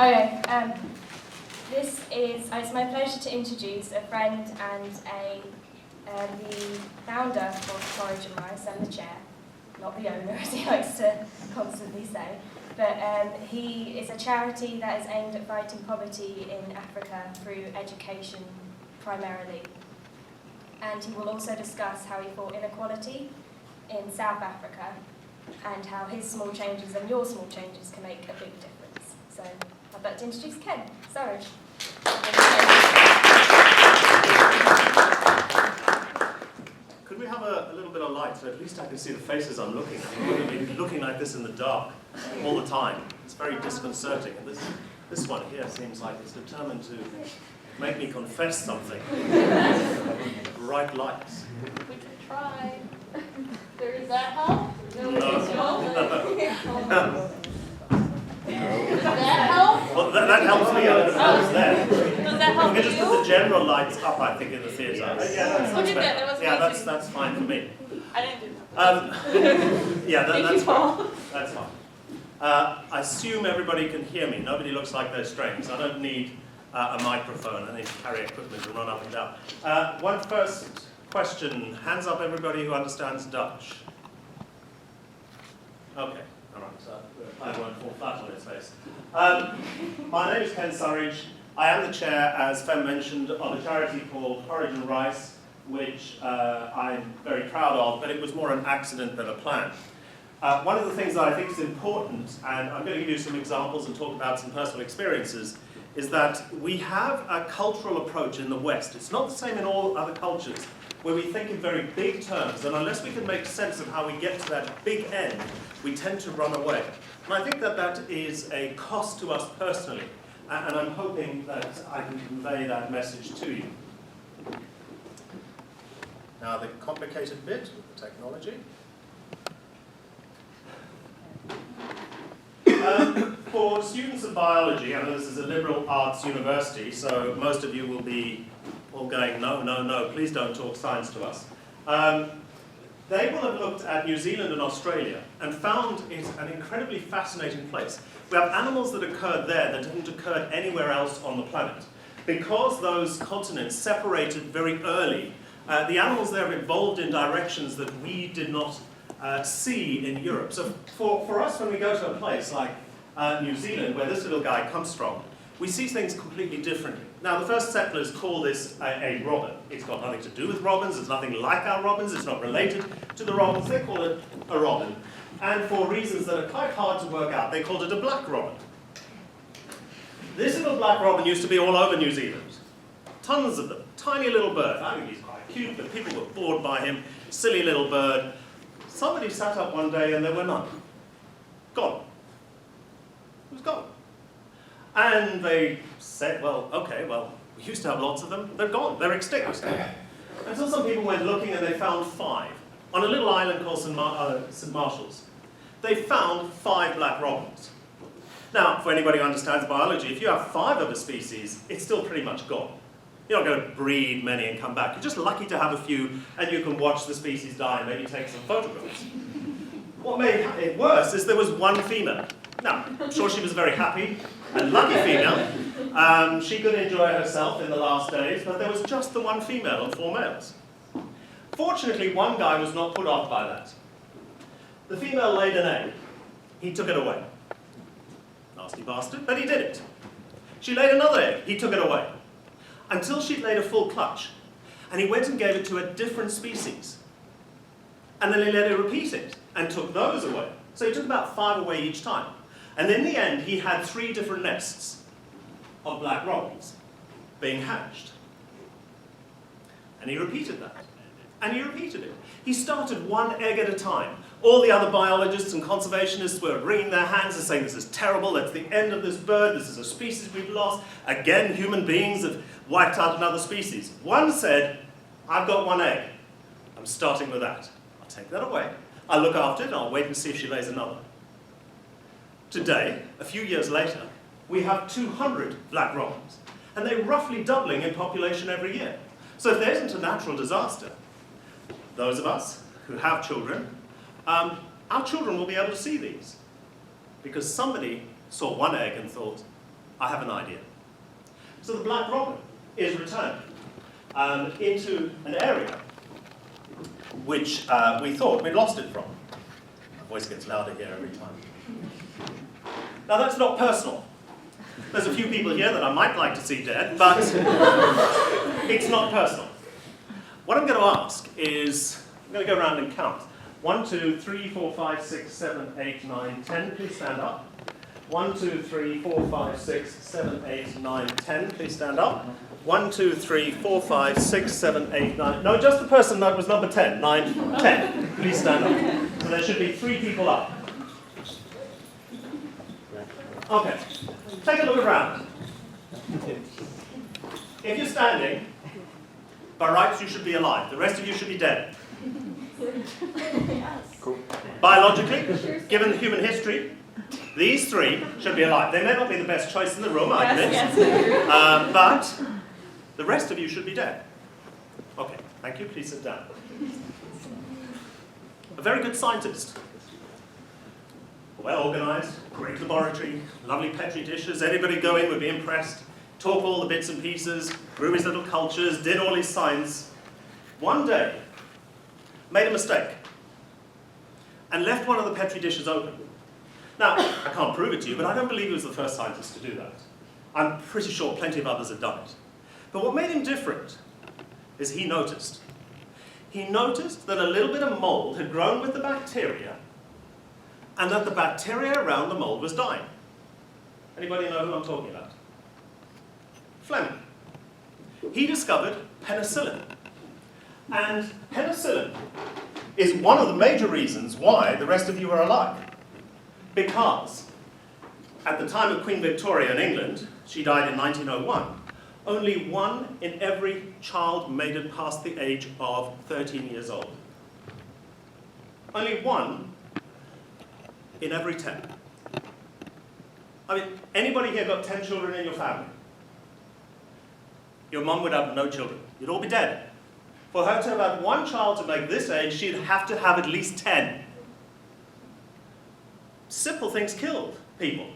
Okay, it's my pleasure to introduce a friend and the founder of Porridge Rice and the chair, not the owner as he likes to constantly say, but he is a charity that is aimed at fighting poverty in Africa through education primarily. And he will also discuss how he fought inequality in South Africa and how his small changes and your small changes can make a big difference. So I'd like to introduce Ken Surridge. Could we have a little bit of light so at least I can see the faces I'm looking at? I'm going to be looking like this in the dark all the time. It's very disconcerting. And this one here seems like it's determined to make me confess something. Bright lights. We could try. Does that help? No. Does that help? Well, that helps me. I don't know if it's there. Does that help We can just put the general lights up, I think, in the theatre. That's fine for me. I didn't do that. That's fine. I assume everybody can hear me. Nobody looks like they're strange. I don't need a microphone. I need to carry equipment and run up and down. One first question. Hands up, everybody who understands Dutch. Okay. All right. So I won't fall flat on its face. My name is Ken Surridge. I am the chair, as Fem mentioned, of a charity called Porridge Rice, which I'm very proud of, but it was more an accident than a plan. One of the things that I think is important, and I'm going to give you some examples and talk about some personal experiences, is that we have a cultural approach in the West. It's not the same in all other cultures, where we think in very big terms, and unless we can make sense of how we get to that big end, we tend to run away. And I think that that is a cost to us personally, and I'm hoping that I can convey that message to you. Now the complicated bit with the technology. For students of biology, I know this is a liberal arts university, so most of you will be all going, no, please don't talk science to us. They will have looked at New Zealand and Australia and found it an incredibly fascinating place. We have animals that occurred there that didn't occur anywhere else on the planet. Because those continents separated very early, the animals there have evolved in directions that we did not see in Europe. So for us, when we go to a place like New Zealand, where this little guy comes from, we see things completely differently. Now, the first settlers call this a robin. It's got nothing to do with robins. It's nothing like our robins. It's not related to the robins. They call it a robin. And for reasons that are quite hard to work out, they called it a black robin. This little black robin used to be all over New Zealand. Tons of them. Tiny little bird. I think he's quite cute, but people were bored by him. Silly little bird. Somebody sat up one day and there were none. Gone. He was gone. And they said, well, okay, we used to have lots of them. They're gone. They're extinct. Until some people went looking and they found 5 on a little island called St. Marshall's. They found 5 black robins. Now, for anybody who understands biology, if you have 5 of a species, it's still pretty much gone. You're not going to breed many and come back. You're just lucky to have a few, and you can watch the species die and maybe take some photographs. What made it worse is there was 1 female. Now, I'm sure she was a very happy and lucky female. She could enjoy herself in the last days, but there was just the 1 female and 4 males. Fortunately, one guy was not put off by that. The female laid an egg. He took it away. Nasty bastard, but he did it. She laid another egg. He took it away. Until she'd laid a full clutch. And he went and gave it to a different species. And then he let her repeat it and took those away. So he took about 5 away each time. And in the end, he had 3 different nests of black robins being hatched. And he repeated that. And he repeated it. He started 1 egg at a time. All the other biologists and conservationists were wringing their hands and saying, this is terrible, that's the end of this bird, this is a species we've lost. Again, human beings have wiped out another species. One said, I've got 1 egg. I'm starting with that. I'll take that away. I'll look after it and I'll wait and see if she lays another. Today, a few years later, we have 200 black robins. And they're roughly doubling in population every year. So if there isn't a natural disaster, those of us who have children, our children will be able to see these. Because somebody saw 1 egg and thought, I have an idea. So the black robin is returned into an area which we thought we'd lost it from. My voice gets louder here every time. Now that's not personal. There's a few people here that I might like to see dead, but it's not personal. What I'm going to ask is, I'm going to go around and count. 1, 2, 3, 4, 5, 6, 7, 8, 9, 10. Please stand up. 1, 2, 3, 4, 5, 6, 7, 8, 9, 10. Please stand up. 1, 2, 3, 4, 5, 6, 7, 8, 9. No, just the person that was number 10. 9, 10. Please stand up. So there should be 3 people up. Okay. Take a look around. If you're standing, by rights you should be alive. The rest of you should be dead. Cool. Biologically, given the human history, these 3 should be alive. They may not be the best choice in the room, I admit. But the rest of you should be dead. Okay, thank you. Please sit down. A very good scientist. Well organized, great laboratory, lovely petri dishes. Everybody go in would be impressed. Talk all the bits and pieces, grew his little cultures, did all his science. One day, made a mistake and left one of the petri dishes open. Now, I can't prove it to you, but I don't believe he was the first scientist to do that. I'm pretty sure plenty of others had done it. But what made him different is he noticed. He noticed that a little bit of mold had grown with the bacteria and that the bacteria around the mold was dying. Anybody know who I'm talking about? Fleming. He discovered penicillin. And penicillin is one of the major reasons why the rest of you are alive. Because at the time of Queen Victoria in England, she died in 1901, only 1 in every child made it past the age of 13 years old. Only 1 in every 10. I mean, anybody here got 10 children in your family? Your mum would have no children. You'd all be dead. For her to have had 1 child to make this age, she'd have to have at least 10. Simple things killed people.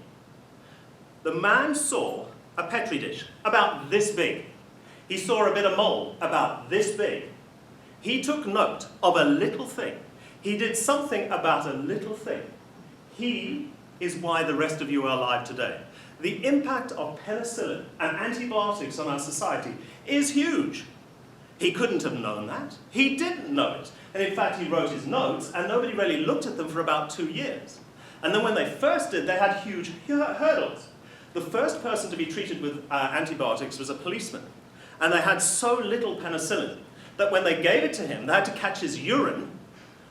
The man saw a petri dish about this big. He saw a bit of mold about this big. He took note of a little thing. He did something about a little thing. He is why the rest of you are alive today. The impact of penicillin and antibiotics on our society is huge. He couldn't have known that. He didn't know it. And in fact, he wrote his notes, and nobody really looked at them for about 2 years. And then when they first did, they had huge hurdles. The first person to be treated with antibiotics was a policeman. And they had so little penicillin that when they gave it to him, they had to catch his urine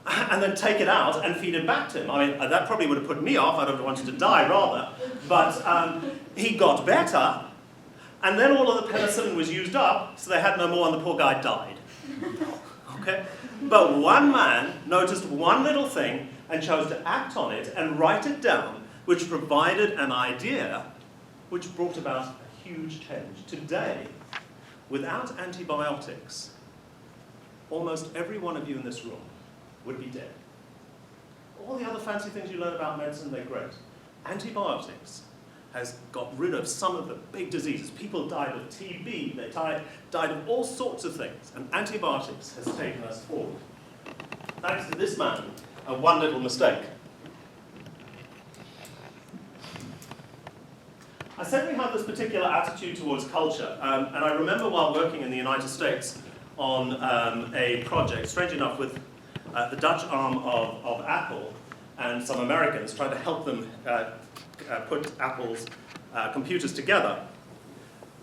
and then take it out and feed it back to him. I mean, that probably would have put me off. I'd have wanted to die rather. But he got better, and then all of the penicillin was used up, so they had no more, and the poor guy died. Okay? But one man noticed one little thing and chose to act on it and write it down, which provided an idea which brought about a huge change. Today, without antibiotics, almost every one of you in this room would be dead. All the other fancy things you learn about medicine, they're great. Antibiotics has got rid of some of the big diseases. People died of TB, they died of all sorts of things, and antibiotics has taken us forward. Thanks to this man and one little mistake. I said we have this particular attitude towards culture, and I remember while working in the United States on a project, strange enough, with the Dutch arm of Apple and some Americans trying to help them put Apple's computers together,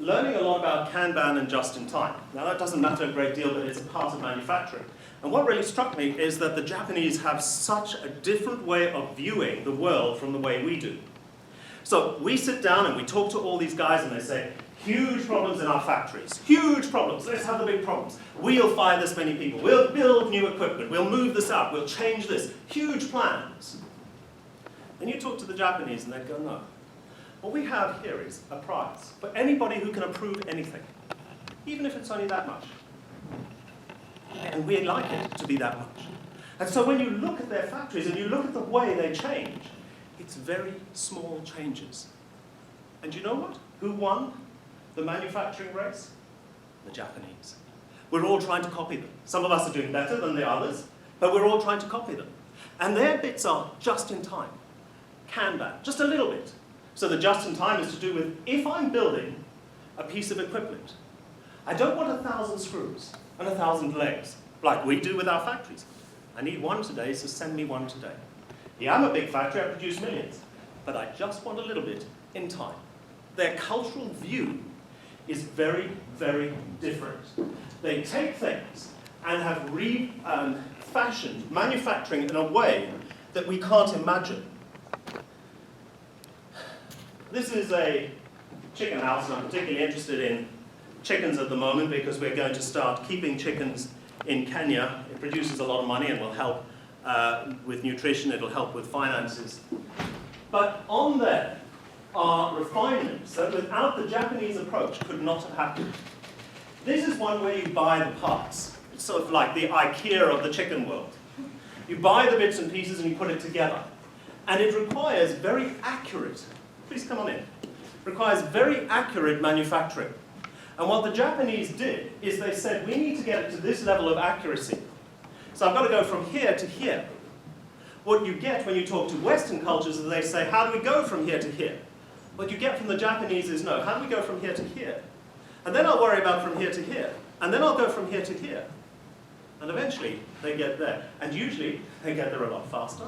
learning a lot about Kanban and just-in-time. Now that doesn't matter a great deal, but it's a part of manufacturing. And what really struck me is that the Japanese have such a different way of viewing the world from the way we do. So we sit down and we talk to all these guys and they say, huge problems in our factories, huge problems, let's have the big problems. We'll fire this many people, we'll build new equipment, we'll move this out, we'll change this, huge plans. And you talk to the Japanese and they'd go, no. What we have here is a prize for anybody who can approve anything, even if it's only that much. And we like it to be that much. And so when you look at their factories and you look at the way they change, it's very small changes. And you know what? Who won the manufacturing race? The Japanese. We're all trying to copy them. Some of us are doing better than the others, but we're all trying to copy them. And their bits are just in time. Kanban, just a little bit. So the just in time is to do with, if I'm building a piece of equipment, I don't want 1,000 screws and 1,000 legs, like we do with our factories. I need one today, so send me one today. Yeah, I'm a big factory, I produce millions, but I just want a little bit in time. Their cultural view is very, very different. They take things and have refashioned manufacturing in a way that we can't imagine. This is a chicken house, and I'm particularly interested in chickens at the moment because we're going to start keeping chickens in Kenya. It produces a lot of money and will help with nutrition, it'll help with finances. But on there are refinements that without the Japanese approach could not have happened. This is one where you buy the parts. It's sort of like the IKEA of the chicken world. You buy the bits and pieces and you put it together. And it requires very accurate, please come on in, requires very accurate manufacturing. And what the Japanese did is they said, we need to get it to this level of accuracy. So I've got to go from here to here. What you get when you talk to Western cultures is they say, how do we go from here to here? What you get from the Japanese is, no, how do we go from here to here? And then I'll worry about from here to here. And then I'll go from here to here. And eventually, they get there. And usually, they get there a lot faster,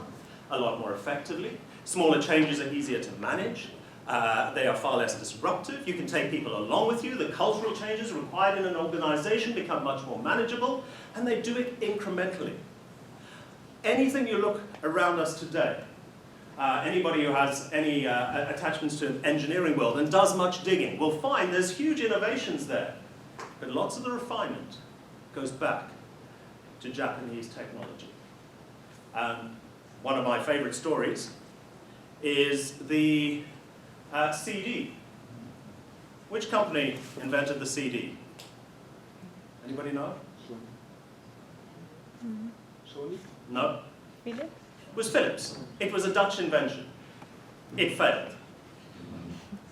a lot more effectively. Smaller changes are easier to manage. They are far less disruptive. You can take people along with you. The cultural changes required in an organization become much more manageable. And they do it incrementally. Anything you look around us today, anybody who has any attachments to an engineering world and does much digging will find there's huge innovations there. But lots of the refinement goes back to Japanese technology. One of my favorite stories is the CD. Which company invented the CD? Anybody know? Sony? No. Philips? It was Philips. It was a Dutch invention. It failed.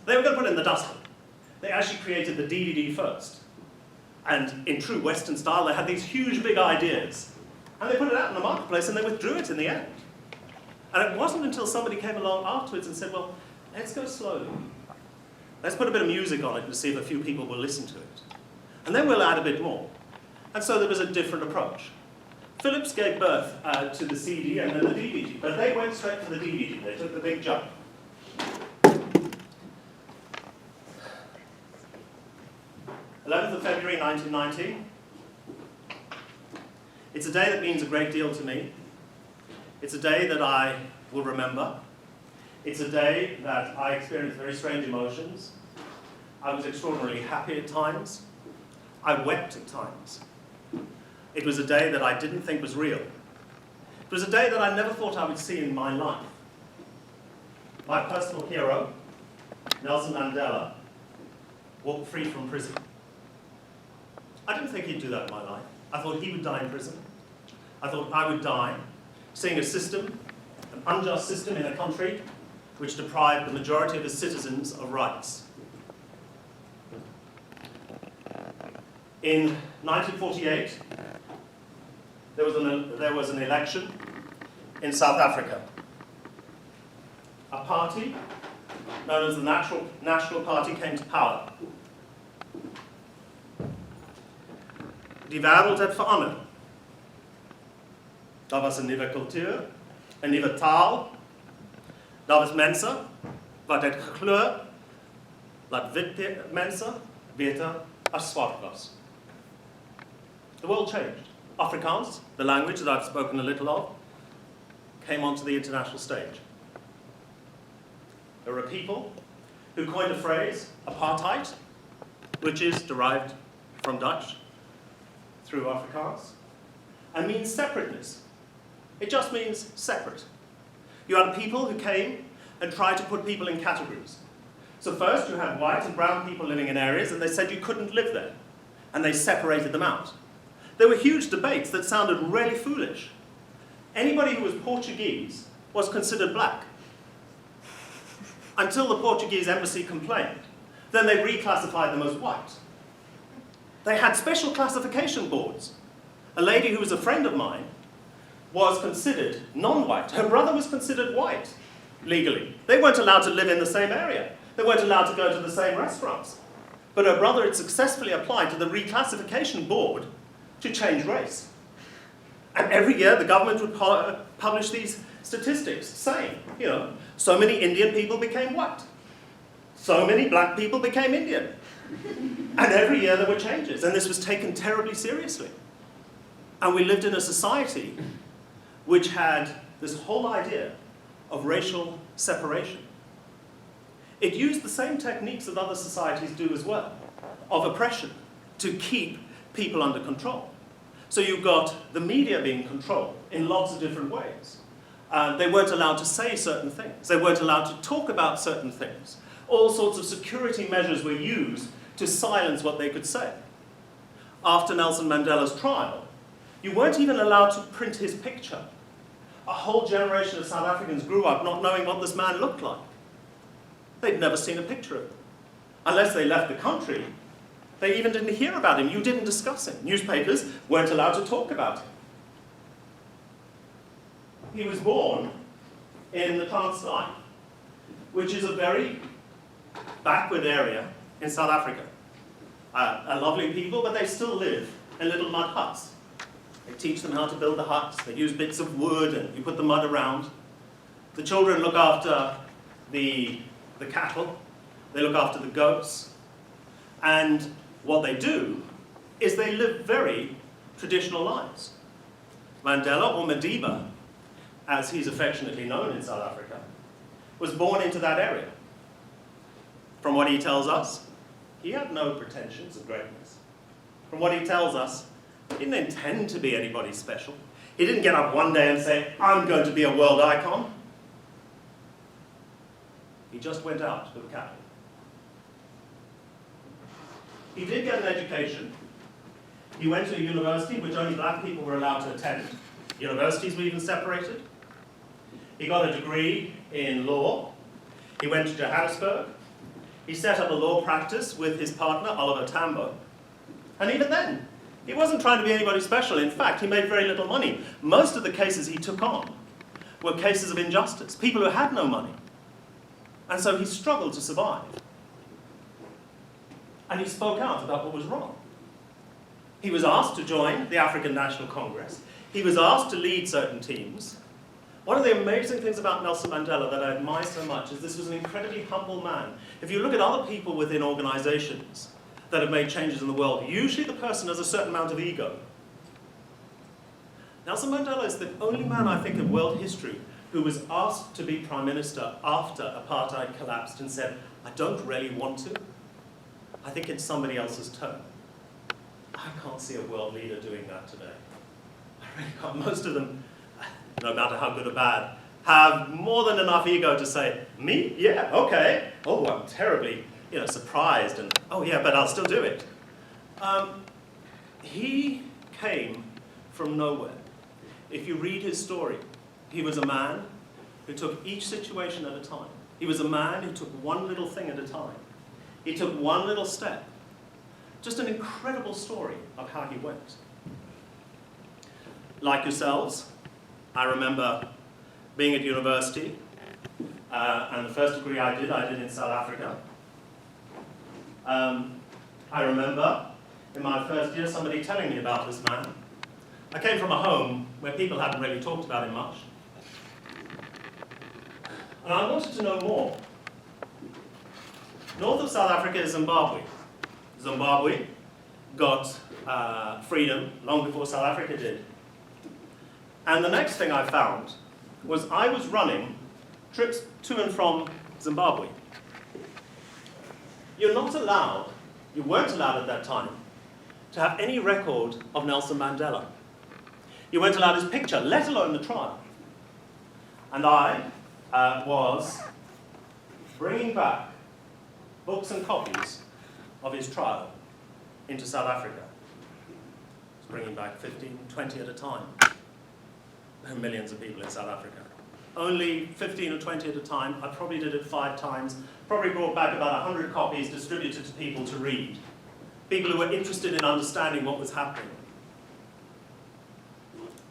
They were going to put it in the dustbin. They actually created the DVD first. And in true Western style, they had these huge, big ideas. And they put it out in the marketplace, and they withdrew it in the end. And it wasn't until somebody came along afterwards and said, well, let's go slowly. Let's put a bit of music on it to see if a few people will listen to it. And then we'll add a bit more. And so there was a different approach. Philips gave birth to the CD and then the DVD, but they went straight for the DVD. They took the big jump. February 1990. It's a day that means a great deal to me. It's a day that I will remember. It's a day that I experienced very strange emotions. I was extraordinarily happy at times. I wept at times. It was a day that I didn't think was real. It was a day that I never thought I would see in my life. My personal hero, Nelson Mandela, walked free from prison. I didn't think he'd do that in my life. I thought he would die in prison. I thought I would die seeing a system, an unjust system in a country which deprived the majority of its citizens of rights. In 1948, there was an election in South Africa. A party known as the National Party came to power. Die wêreld het verander. Daar was 'n nuwe kultuur, 'n nuwe taal. Daar was mense wat het geglo dat wit mense beter as swart was. The world changed. Afrikaans, the language that I've spoken a little of, came onto the international stage. There were people who coined a phrase, apartheid, which is derived from Dutch through Afrikaans, and means separateness. It just means separate. You had people who came and tried to put people in categories. So first you had white and brown people living in areas, and they said you couldn't live there, and they separated them out. There were huge debates that sounded really foolish. Anybody who was Portuguese was considered black. until the Portuguese embassy complained. Then they reclassified them as white. They had special classification boards. A lady who was a friend of mine was considered non-white. Her brother was considered white, legally. They weren't allowed to live in the same area. They weren't allowed to go to the same restaurants. But her brother had successfully applied to the reclassification board to change race. And every year the government would publish these statistics saying, you know, so many Indian people became white. So many black people became Indian. And every year there were changes, and this was taken terribly seriously. And we lived in a society which had this whole idea of racial separation. It used the same techniques that other societies do as well, of oppression, to keep people under control. So you've got the media being controlled in lots of different ways. They weren't allowed to say certain things. They weren't allowed to talk about certain things. All sorts of security measures were used to silence what they could say. After Nelson Mandela's trial, you weren't even allowed to print his picture. A whole generation of South Africans grew up not knowing what this man looked like. They'd never seen a picture of him. Unless they left the country, they even didn't hear about him. You didn't discuss him. Newspapers weren't allowed to talk about him. He was born in the Transkei, which is a very backward area in South Africa. A lovely people, but they still live in little mud huts. They teach them how to build the huts. They use bits of wood and you put the mud around. The children look after the cattle. They look after the goats. And what they do is they live very traditional lives. Mandela, or Madiba, as he's affectionately known in South Africa, was born into that area. From what he tells us, he had no pretensions of greatness. From what he tells us, he didn't intend to be anybody special. He didn't get up one day and say, I'm going to be a world icon. He just went out with cattle. He did get an education. He went to a university which only black people were allowed to attend. Universities were even separated. He got a degree in law. He went to Johannesburg. He set up a law practice with his partner, Oliver Tambo. And even then, he wasn't trying to be anybody special. In fact, he made very little money. Most of the cases he took on were cases of injustice, people who had no money. And so he struggled to survive. And he spoke out about what was wrong. He was asked to join the African National Congress. He was asked to lead certain teams. One of the amazing things about Nelson Mandela that I admire so much is this was an incredibly humble man. If you look at other people within organizations that have made changes in the world, usually the person has a certain amount of ego. Nelson Mandela is the only man, I think, in world history who was asked to be Prime Minister after apartheid collapsed and said, I don't really want to. I think it's somebody else's turn. I can't see a world leader doing that today. I really can't. Most of them, no matter how good or bad, have more than enough ego to say, me? Yeah, okay. Oh, I'm terribly, surprised, and oh yeah, but I'll still do it. He came from nowhere. If you read his story, he was a man who took each situation at a time. He was a man who took one little thing at a time. He took one little step. Just an incredible story of how he went. Like yourselves, I remember being at university, and the first degree I did in South Africa. I remember in my first year somebody telling me about this man. I came from a home where people hadn't really talked about him much. And I wanted to know more. North of South Africa is Zimbabwe. Zimbabwe got freedom long before South Africa did. And the next thing I found was I was running trips to and from Zimbabwe. You weren't allowed at that time, to have any record of Nelson Mandela. You weren't allowed his picture, let alone the trial. And I was bringing back books and copies of his trial into South Africa. I was bringing back 15, 20 at a time. There are millions of people in South Africa. only 15 or 20 at a time. I probably did it 5 times. Probably brought back about 100 copies distributed to people to read. People who were interested in understanding what was happening.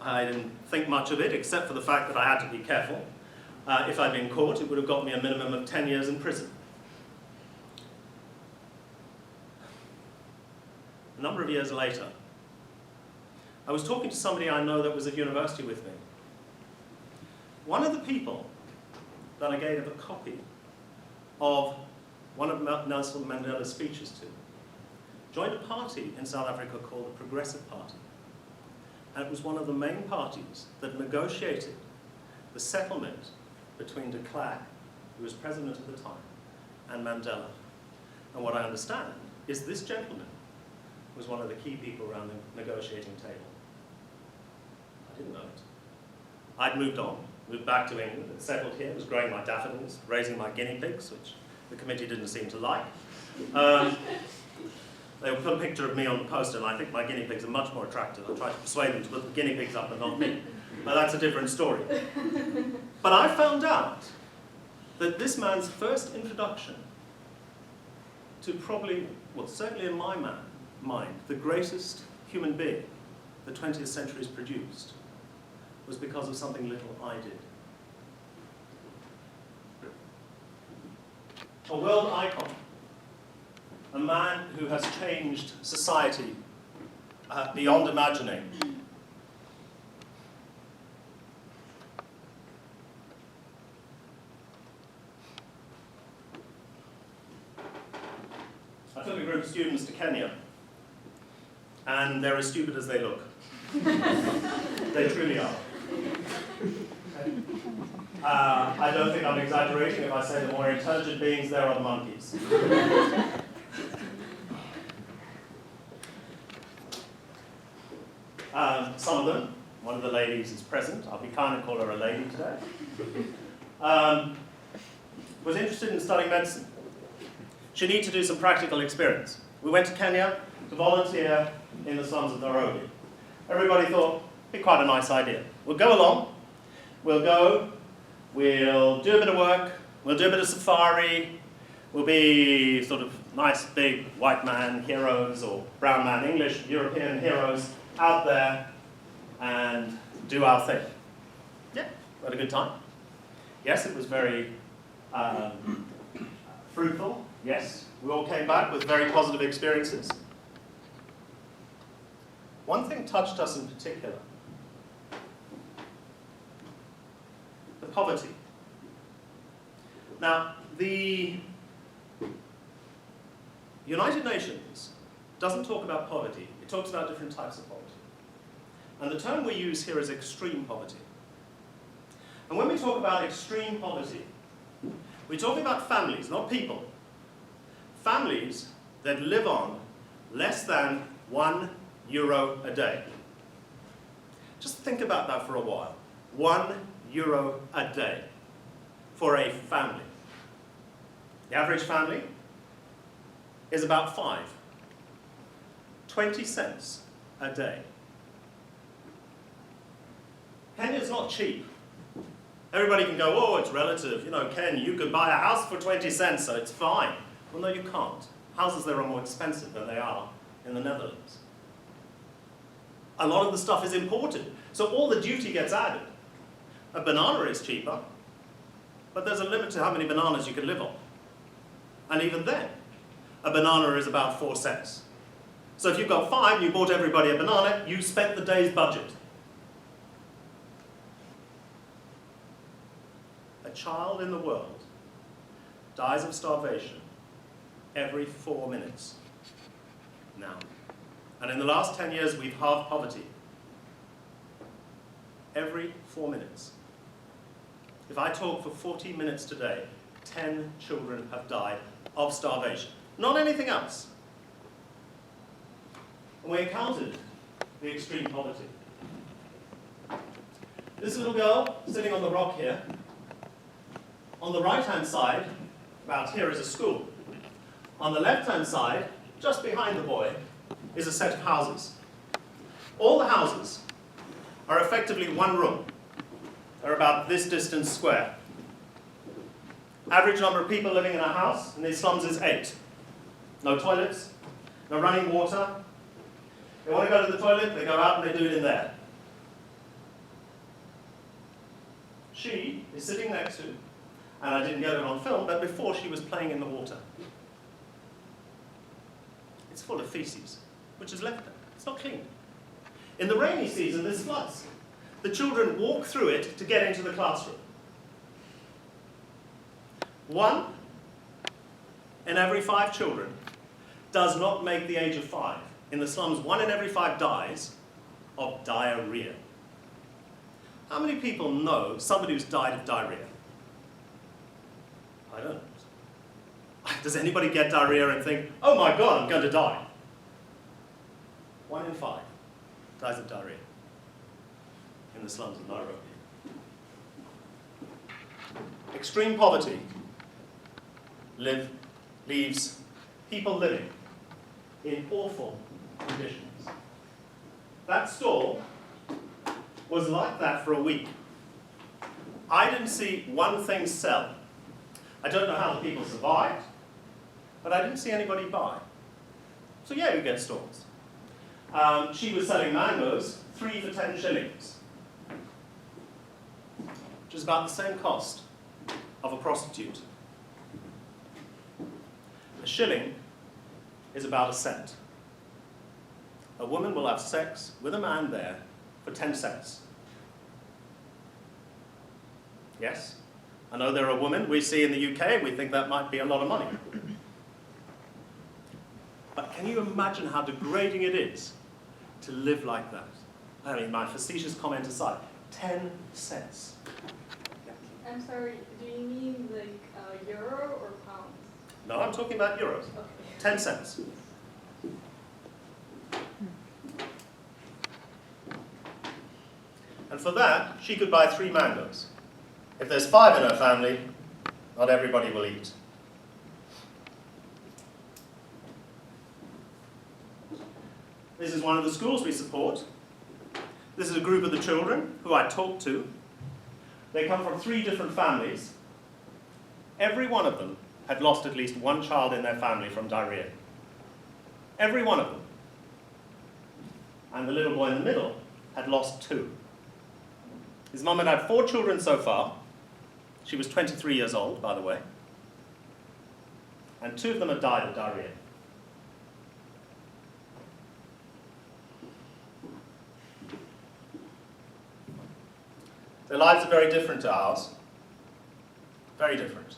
I didn't think much of it, except for the fact that I had to be careful. If I'd been caught, it would have got me a minimum of 10 years in prison. A number of years later, I was talking to somebody I know that was at university with me. One of the people that I gave a copy of one of Nelson Mandela's speeches to joined a party in South Africa called the Progressive Party. And it was one of the main parties that negotiated the settlement between de Klerk, who was president at the time, and Mandela. And what I understand is this gentleman was one of the key people around the negotiating table. I didn't know it. I'd moved on, moved back to England, and settled here, was growing my daffodils, raising my guinea pigs, which the committee didn't seem to like. They would put a picture of me on the poster, and I think my guinea pigs are much more attractive. I tried to persuade them to put the guinea pigs up, but not me. But that's a different story. But I found out that this man's first introduction to probably, well, certainly in my mind, the greatest human being the 20th century has produced was because of something little I did. A world icon. A man who has changed society beyond imagining. I took a group of students to Kenya, and they're as stupid as they look. They truly are. I don't think I'm exaggerating if I say the more intelligent beings there are the monkeys. Some of them, one of the ladies is present, I'll be kind and call her a lady today, was interested in studying medicine. She needed to do some practical experience. We went to Kenya to volunteer in the slums of Nairobi. Everybody thought, it'd be quite a nice idea. We'll go along, we'll go, we'll do a bit of work, we'll do a bit of safari, we'll be sort of nice big white man heroes or brown man English European heroes out there and do our thing. Yeah, we had a good time. Yes, it was very fruitful. Yes, we all came back with very positive experiences. One thing touched us in particular. The poverty. Now, the United Nations doesn't talk about poverty. It talks about different types of poverty. And the term we use here is extreme poverty. And when we talk about extreme poverty, we're talking about families, not people. Families that live on less than €1 a day. Just think about that for a while. €1 a day for a family. The average family is about 5. 20 cents a day. Kenya's not cheap. Everybody can go, oh, it's relative. You know, Ken, you could buy a house for 20 cents, so it's fine. Well, no, you can't. Houses there are more expensive than they are in the Netherlands. A lot of the stuff is imported, so all the duty gets added. A banana is cheaper, but there's a limit to how many bananas you can live on. And even then, a banana is about 4 cents. So if you've got 5 and you bought everybody a banana, you spent the day's budget. A child in the world dies of starvation every 4 minutes now. And in the last 10 years, we've halved poverty. Every 4 minutes. If I talk for 40 minutes today, 10 children have died of starvation. Not anything else. And we encountered the extreme poverty. This little girl sitting on the rock here, on the right-hand side, about here is a school. On the left-hand side, just behind the boy, is a set of houses. All the houses are effectively one room. They're about this distance square. Average number of people living in a house in these slums is 8. No toilets, no running water. They want to go to the toilet, they go out and they do it in there. She is sitting next to, and I didn't get it on film, but before she was playing in the water. It's full of feces, which is left there. It's not clean. In the rainy season, there's floods. The children walk through it to get into the classroom. 1 in every 5 children does not make the age of 5. In the slums, 1 in every 5 dies of diarrhea. How many people know somebody who's died of diarrhea? I don't. Does anybody get diarrhea and think, oh my God, I'm going to die? 1 in 5 dies of diarrhea in the slums of Nairobi. Extreme poverty leaves people living in awful conditions. That stall was like that for a week. I didn't see one thing sell. I don't know how the people survived, but I didn't see anybody buy. So yeah, you get stalls. She was selling mangoes, 3 for 10 shillings, which is about the same cost of a prostitute. A shilling is about a cent. A woman will have sex with a man there for 10 cents. Yes? I know there are women we see in the UK, we think that might be a lot of money. But can you imagine how degrading it is to live like that? I mean, my facetious comment aside, 10 cents. I'm sorry, do you mean like euro or pounds? No, I'm talking about euros. Okay. 10 cents. And for that, she could buy 3 mangoes. If there's 5 in her family, not everybody will eat. This is one of the schools we support. This is a group of the children who I talked to. They come from 3 different families. Every one of them had lost at least 1 child in their family from diarrhea. Every one of them. And the little boy in the middle had lost 2. His mum had had 4 children so far. She was 23 years old, by the way. And 2 of them had died of diarrhea. Their lives are very different to ours. Very different.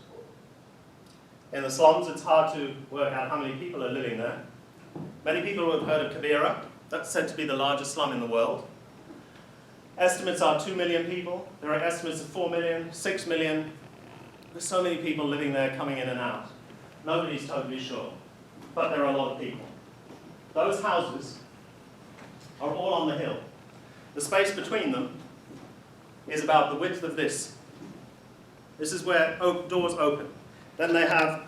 In the slums, it's hard to work out how many people are living there. Many people have heard of Kibera. That's said to be the largest slum in the world. Estimates are 2 million people. There are estimates of 4 million, 6 million. There's so many people living there, coming in and out. Nobody's totally sure. But there are a lot of people. Those houses are all on the hill. The space between them is about the width of this. This is where doors open. Then they have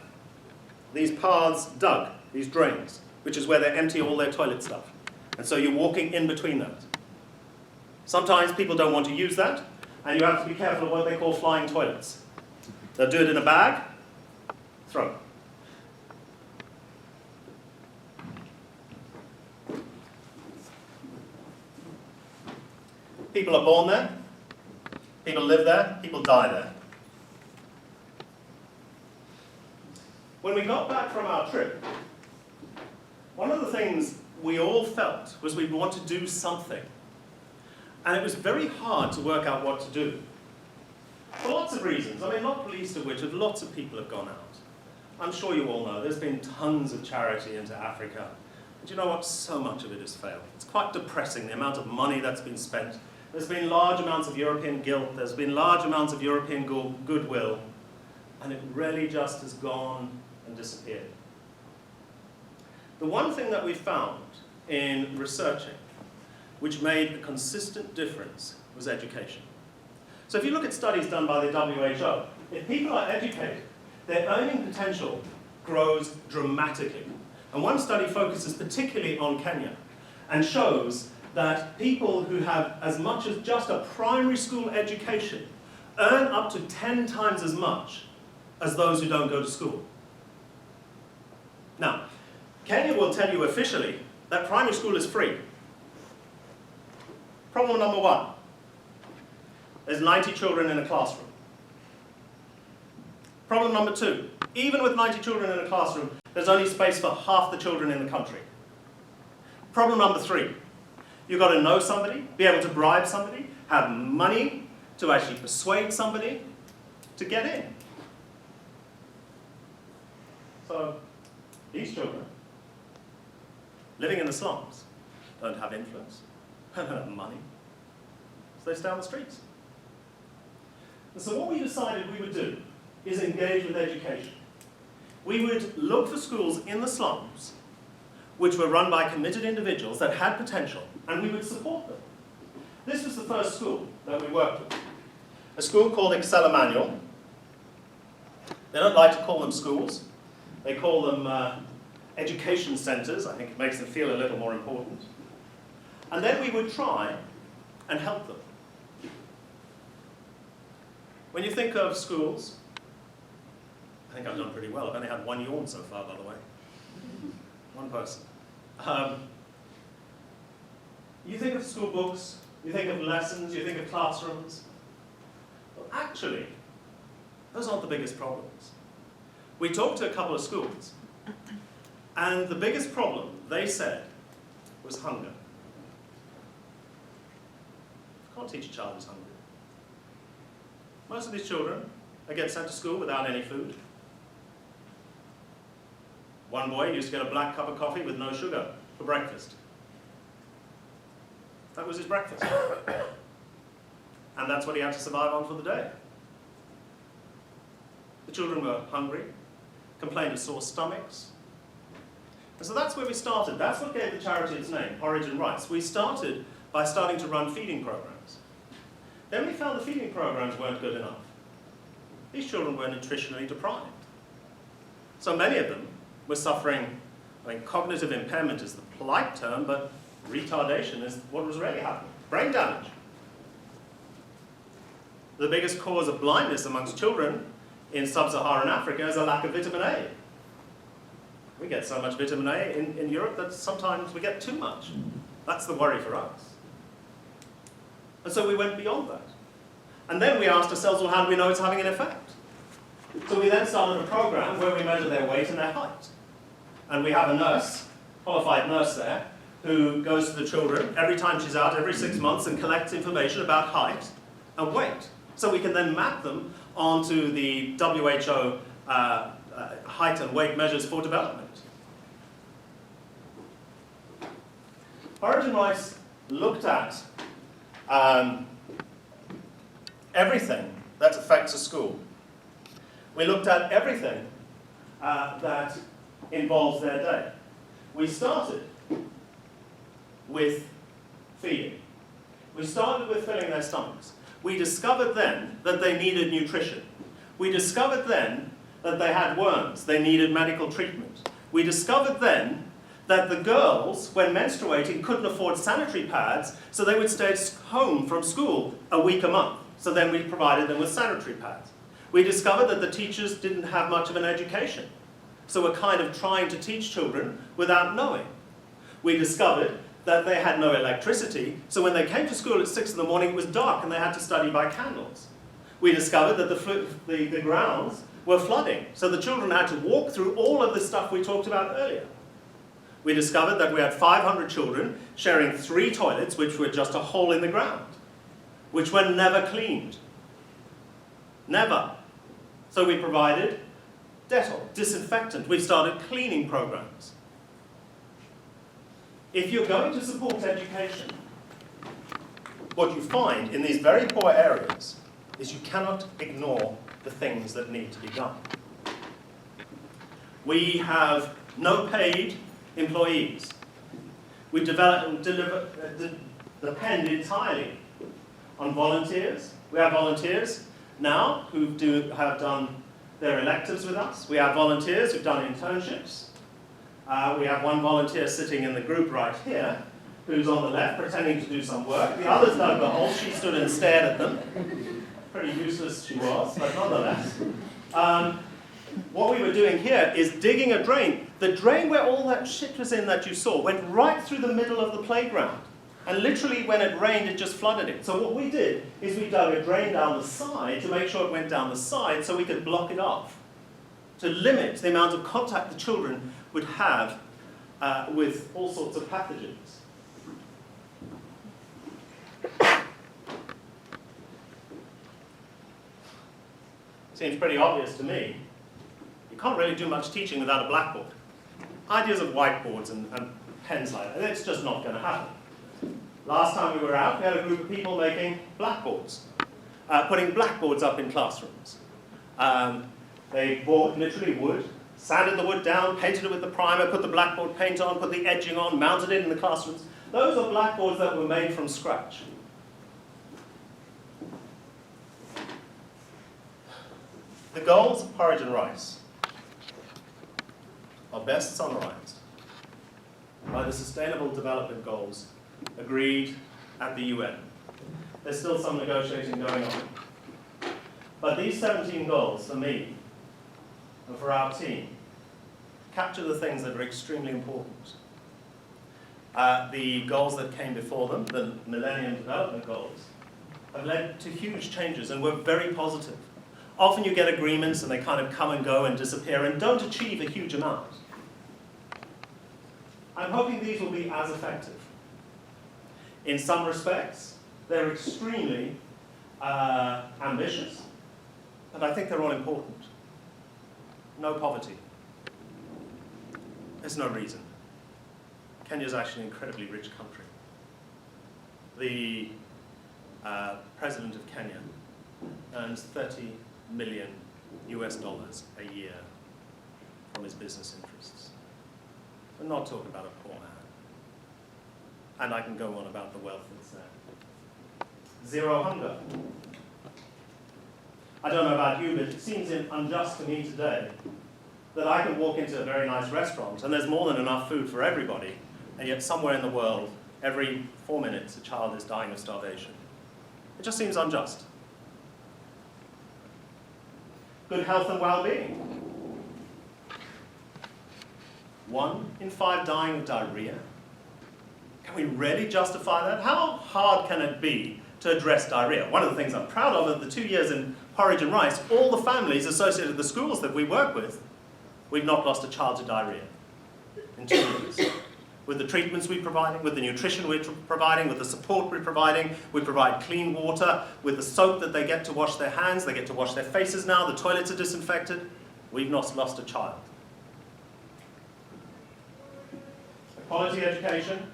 these paths dug, these drains, which is where they empty all their toilet stuff. And so you're walking in between those. Sometimes people don't want to use that, and you have to be careful of what they call flying toilets. They'll do it in a bag, throw it. People are born there, people live there, people die there. When we got back from our trip, one of the things we all felt was we want to do something. And it was very hard to work out what to do. For lots of reasons. I mean, not least of which, lots of people have gone out. I'm sure you all know, there's been tons of charity into Africa. But you know what? So much of it has failed. It's quite depressing, the amount of money that's been spent. There's been large amounts of European guilt. There's been large amounts of European goodwill. And it really just has gone and disappeared. The one thing that we found in researching which made a consistent difference was education. So if you look at studies done by the WHO, if people are educated, their earning potential grows dramatically. And one study focuses particularly on Kenya and shows that people who have as much as just a primary school education earn up to 10 times as much as those who don't go to school. Now, Kenya will tell you officially that primary school is free. Problem number one, there's 90 children in a classroom. Problem number two, even with 90 children in a classroom, there's only space for half the children in the country. Problem number three, you've got to know somebody, be able to bribe somebody, have money to actually persuade somebody to get in. So, these children, living in the slums, don't have influence, don't have money, so they stay on the streets. And so what we decided we would do is engage with education. We would look for schools in the slums which were run by committed individuals that had potential, and we would support them. This was the first school that we worked with, a school called Excel Emmanuel. They don't like to call them schools. They call them education centres. I think it makes them feel a little more important. And then we would try and help them. When you think of schools, I think I've done pretty well. I've only had one yawn so far, by the way. One person. You think of school books, you think of lessons, you think of classrooms. Well, actually, those aren't the biggest problems. We talked to a couple of schools, and the biggest problem, they said, was hunger. You can't teach a child who's hungry. Most of these children, they get sent to school without any food. One boy used to get a black cup of coffee with no sugar for breakfast. That was his breakfast. And that's what he had to survive on for the day. The children were hungry, complained of sore stomachs. And so that's where we started. That's what gave the charity its name, Porridge Rice. We started by starting to run feeding programs. Then we found the feeding programs weren't good enough. These children were nutritionally deprived. So many of them were suffering, I mean, cognitive impairment is the polite term, but retardation is what was really happening. Brain damage. The biggest cause of blindness amongst children in sub-Saharan Africa is a lack of vitamin A. We get so much vitamin A in Europe that sometimes we get too much. That's the worry for us. And so we went beyond that. And then we asked ourselves, well, how do we know it's having an effect? So we then started a program where we measure their weight and their height. And we have a nurse, qualified nurse there, who goes to the children every time she's out, every 6 months, and collects information about height and weight. So we can then map them onto the WHO height and weight measures for development. Porridge Rice looked at everything that affects a school. We looked at everything that involves their day. We started with feeding. We started with filling their stomachs. We discovered then that they needed nutrition. We discovered then that they had worms. They needed medical treatment. We discovered then that the girls, when menstruating, couldn't afford sanitary pads, so they would stay home from school a week a month. So then we provided them with sanitary pads. We discovered that the teachers didn't have much of an education, so we're kind of trying to teach children without knowing. We discovered that they had no electricity, so when they came to school at 6 in the morning, it was dark and they had to study by candles. We discovered that the grounds were flooding, so the children had to walk through all of the stuff we talked about earlier. We discovered that we had 500 children sharing 3 toilets, which were just a hole in the ground, which were never cleaned. Never. So we provided Dettol, disinfectant. We started cleaning programs. If you're going to support education, what you find in these very poor areas is you cannot ignore the things that need to be done. We have no paid employees. We depend entirely on volunteers. We have volunteers now who have done their electives with us. We have volunteers who've done internships. We have one volunteer sitting in the group right here who's on the left, pretending to do some work. The others dug the hole. She stood and stared at them. Pretty useless she was, but nonetheless. What we were doing here is digging a drain. The drain where all that shit was in that you saw went right through the middle of the playground. And literally when it rained, it just flooded it. So what we did is we dug a drain down the side to make sure it went down the side so we could block it off, to limit the amount of contact the children would have with all sorts of pathogens. Seems pretty obvious to me. You can't really do much teaching without a blackboard. Ideas of whiteboards and pens like that, it's just not going to happen. Last time we were out, we had a group of people making blackboards, putting blackboards up in classrooms. They bought literally wood, sanded the wood down, painted it with the primer, put the blackboard paint on, put the edging on, mounted it in the classrooms. Those are blackboards that were made from scratch. The goals of Porridge and Rice are best summarized by the Sustainable Development Goals agreed at the UN. There's still some negotiating going on. But these 17 goals, for me and for our team, capture the things that are extremely important. The goals that came before them, the Millennium Development Goals, have led to huge changes and were very positive. Often you get agreements and they kind of come and go and disappear and don't achieve a huge amount. I'm hoping these will be as effective. In some respects, they're extremely ambitious, and I think they're all important. No poverty. There's no reason. Kenya's actually an incredibly rich country. The president of Kenya earns $30 million a year from his business interests. We're not talking about a poor man. And I can go on about the wealth that's there. Zero hunger. I don't know about you, but it seems unjust to me today that I can walk into a very nice restaurant and there's more than enough food for everybody, and yet somewhere in the world, every 4 minutes, a child is dying of starvation. It just seems unjust. Good health and well-being. 1 in 5 dying of diarrhea. Can we really justify that? How hard can it be to address diarrhea? One of the things I'm proud of are the 2 years in Porridge and Rice, all the families associated with the schools that we work with, we've not lost a child to diarrhea in 2 years. With the treatments we're providing, with the nutrition we're providing, with the support we're providing, we provide clean water, with the soap that they get to wash their hands, they get to wash their faces now, the toilets are disinfected, we've not lost a child. Quality education.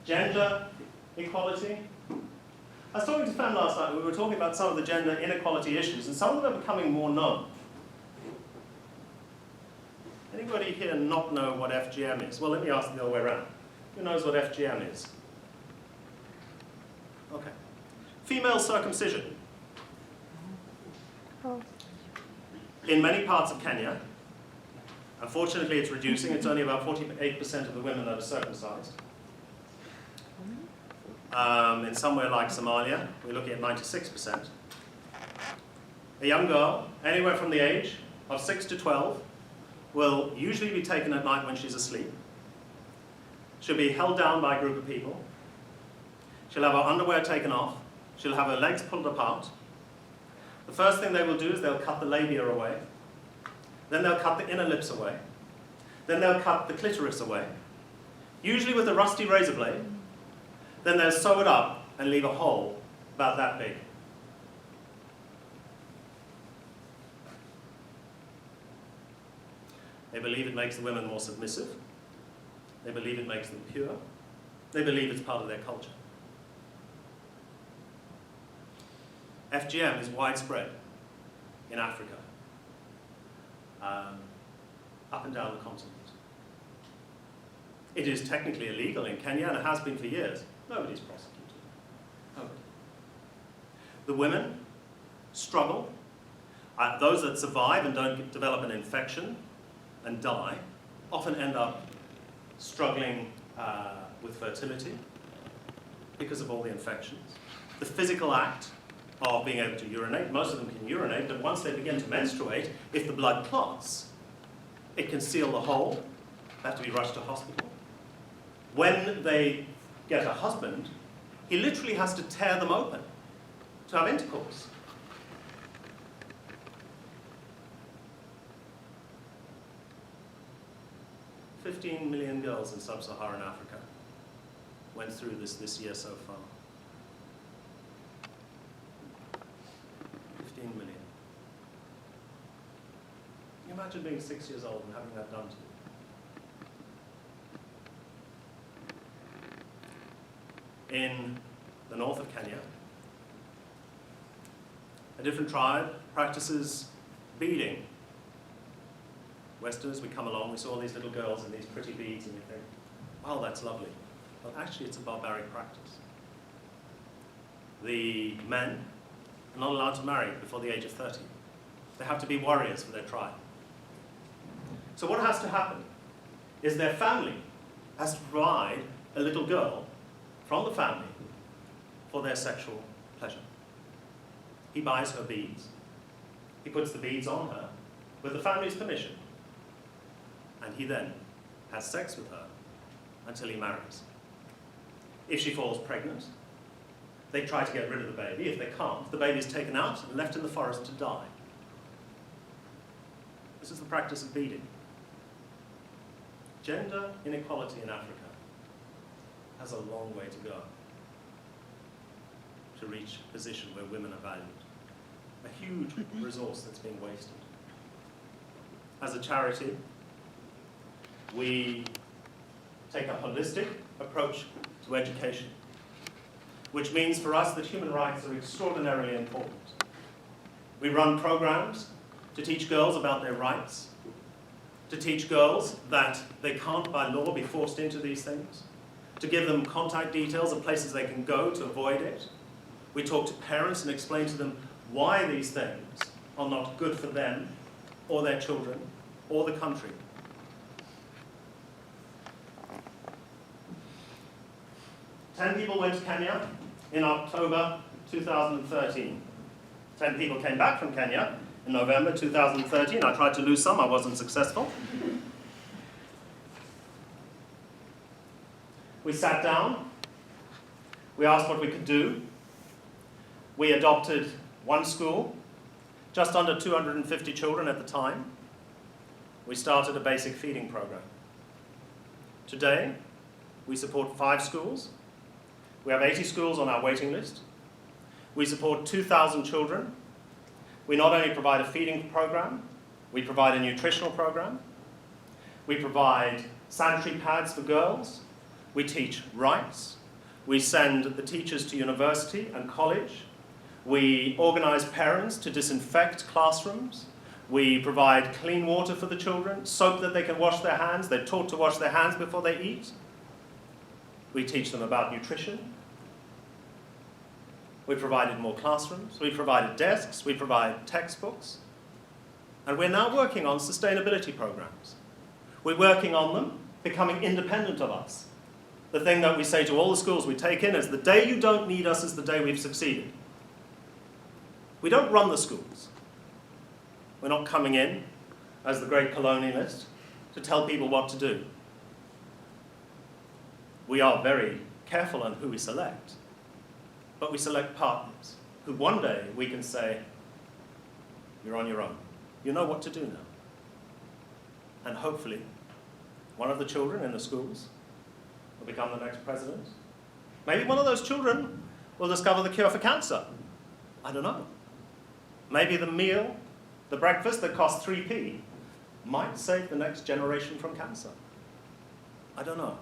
Gender equality. I was talking to Fan last night, we were talking about some of the gender inequality issues, and some of them are becoming more known. Anybody here not know what FGM is? Well, let me ask the other way around. Who knows what FGM is? Okay. Female circumcision. In many parts of Kenya, unfortunately it's reducing, it's only about 48% of the women that are circumcised. In somewhere like Somalia, we're looking at 96%. A young girl, anywhere from the age of 6 to 12, will usually be taken at night when she's asleep. She'll be held down by a group of people. She'll have her underwear taken off. She'll have her legs pulled apart. The first thing they will do is they'll cut the labia away. Then they'll cut the inner lips away. Then they'll cut the clitoris away, usually with a rusty razor blade. Then they'll sew it up and leave a hole about that big. They believe it makes the women more submissive. They believe it makes them pure. They believe it's part of their culture. FGM is widespread in Africa, up and down the continent. It is technically illegal in Kenya, and it has been for years. Nobody's prosecuted. Nobody. The women struggle. Those that survive and don't develop an infection and die often end up struggling with fertility because of all the infections. The physical act of being able to urinate, most of them can urinate, but once they begin to menstruate, if the blood clots, it can seal the hole, they have to be rushed to hospital. When they get a husband, he literally has to tear them open to have intercourse. "15 million girls in sub-Saharan Africa went through this year so far. 15 million. Can you imagine being 6 years old and having that done to you? In the north of Kenya, a different tribe practices beading. Westerners, we come along, we saw all these little girls in these pretty beads, and we think, oh, that's lovely. Well, actually, it's a barbaric practice. The men are not allowed to marry before the age of 30. They have to be warriors for their tribe. So what has to happen is their family has to provide a little girl from the family for their sexual pleasure. He buys her beads. He puts the beads on her with the family's permission. And he then has sex with her until he marries. If she falls pregnant, they try to get rid of the baby. If they can't, the baby is taken out and left in the forest to die. This is the practice of beading. Gender inequality in Africa has a long way to go to reach a position where women are valued. A huge resource that's being wasted. As a charity, we take a holistic approach to education, which means for us that human rights are extraordinarily important. We run programs to teach girls about their rights, to teach girls that they can't by law be forced into these things, to give them contact details of places they can go to avoid it. We talk to parents and explain to them why these things are not good for them or their children or the country. Ten people went to Kenya in October 2013. 10 people came back from Kenya in November 2013. I tried to lose some, I wasn't successful. We sat down, we asked what we could do. We adopted one school, just under 250 children at the time. We started a basic feeding program. Today, we support 5 schools. We have 80 schools on our waiting list. We support 2,000 children. We not only provide a feeding program, we provide a nutritional program. We provide sanitary pads for girls. We teach rights. We send the teachers to university and college. We organize parents to disinfect classrooms. We provide clean water for the children, soap that they can wash their hands. They're taught to wash their hands before they eat. We teach them about nutrition. We provided more classrooms. We provided desks. We provide textbooks. And we're now working on sustainability programs. We're working on them becoming independent of us. The thing that we say to all the schools we take in is the day you don't need us is the day we've succeeded. We don't run the schools. We're not coming in as the great colonialist to tell people what to do. We are very careful on who we select, but we select partners who one day we can say, you're on your own. You know what to do now. And hopefully, one of the children in the schools will become the next president. Maybe one of those children will discover the cure for cancer. I don't know. Maybe the meal, the breakfast that costs 3p might save the next generation from cancer. I don't know.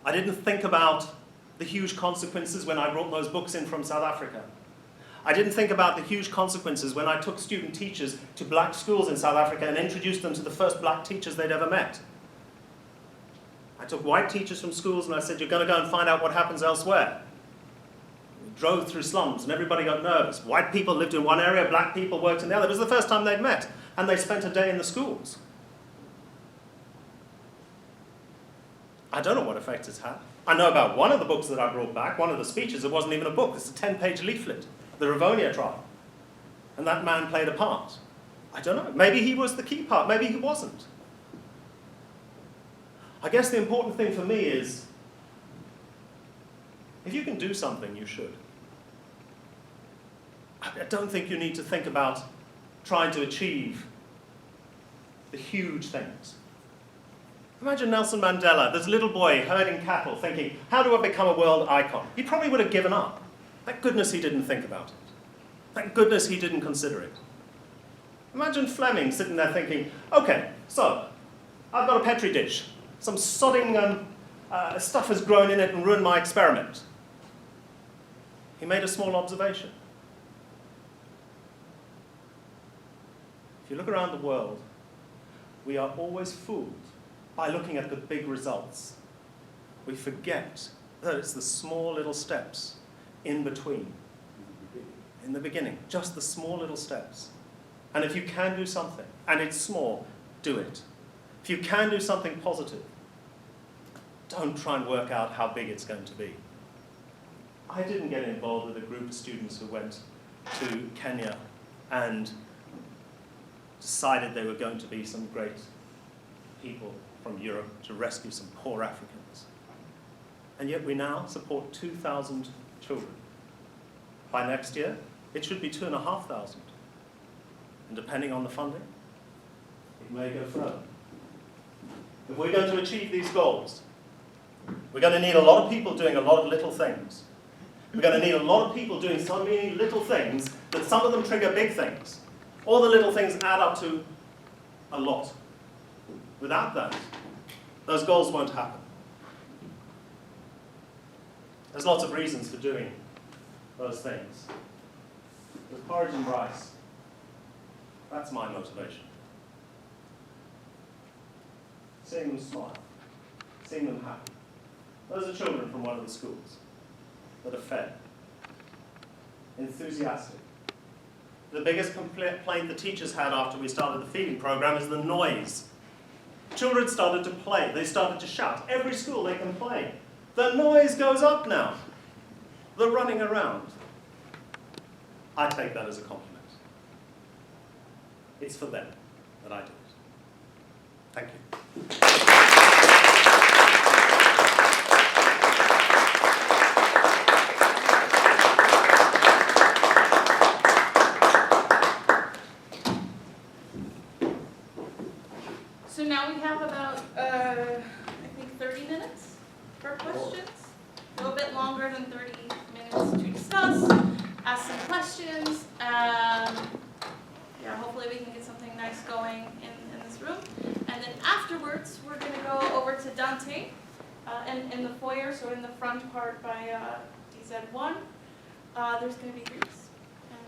I didn't think about the huge consequences when I brought those books in from South Africa. I didn't think about the huge consequences when I took student teachers to black schools in South Africa and introduced them to the first black teachers they'd ever met. I took white teachers from schools and I said, you're going to go and find out what happens elsewhere. We drove through slums and everybody got nervous. White people lived in one area, black people worked in the other. It was the first time they'd met, and they spent a day in the schools. I don't know what effect it's had. I know about one of the books that I brought back, one of the speeches, it wasn't even a book, it's a 10-page leaflet, the Rivonia trial. And that man played a part. I don't know, maybe he was the key part, maybe he wasn't. I guess the important thing for me is, if you can do something, you should. I don't think you need to think about trying to achieve the huge things. Imagine Nelson Mandela, this little boy herding cattle, thinking, how do I become a world icon? He probably would have given up. Thank goodness he didn't think about it. Thank goodness he didn't consider it. Imagine Fleming sitting there thinking, okay, so I've got a petri dish. Some sodding stuff has grown in it and ruined my experiment. He made a small observation. If you look around the world, we are always fooled by looking at the big results. We forget that it's the small little steps in between, in the beginning, just the small little steps. And if you can do something, and it's small, do it. If you can do something positive, don't try and work out how big it's going to be. I didn't get involved with a group of students who went to Kenya and decided they were going to be some great people from Europe to rescue some poor Africans. And yet we now support 2,000 children. By next year, it should be 2,500. And depending on the funding, it may go further. If we're going to achieve these goals, we're going to need a lot of people doing a lot of little things. We're going to need a lot of people doing so many little things that some of them trigger big things. All the little things add up to a lot. Without that, those goals won't happen. There's lots of reasons for doing those things. With Porridge and Rice, that's my motivation. Seeing them smile, seeing them happy. Those are children from one of the schools that are fed, enthusiastic. The biggest complaint the teachers had after we started the feeding program is the noise. Children started to play, they started to shout. Every school they complain. The noise goes up now. They're running around. I take that as a compliment. It's for them that I do it. Thank you. So now we have about, I think 30 minutes for questions. A little bit longer than 30 minutes to discuss, ask some questions. Yeah, hopefully we can get something nice going in this room. And then afterwards, we're going to go over to Dante in the foyer, so in the front part by DZ1. There's going to be groups, and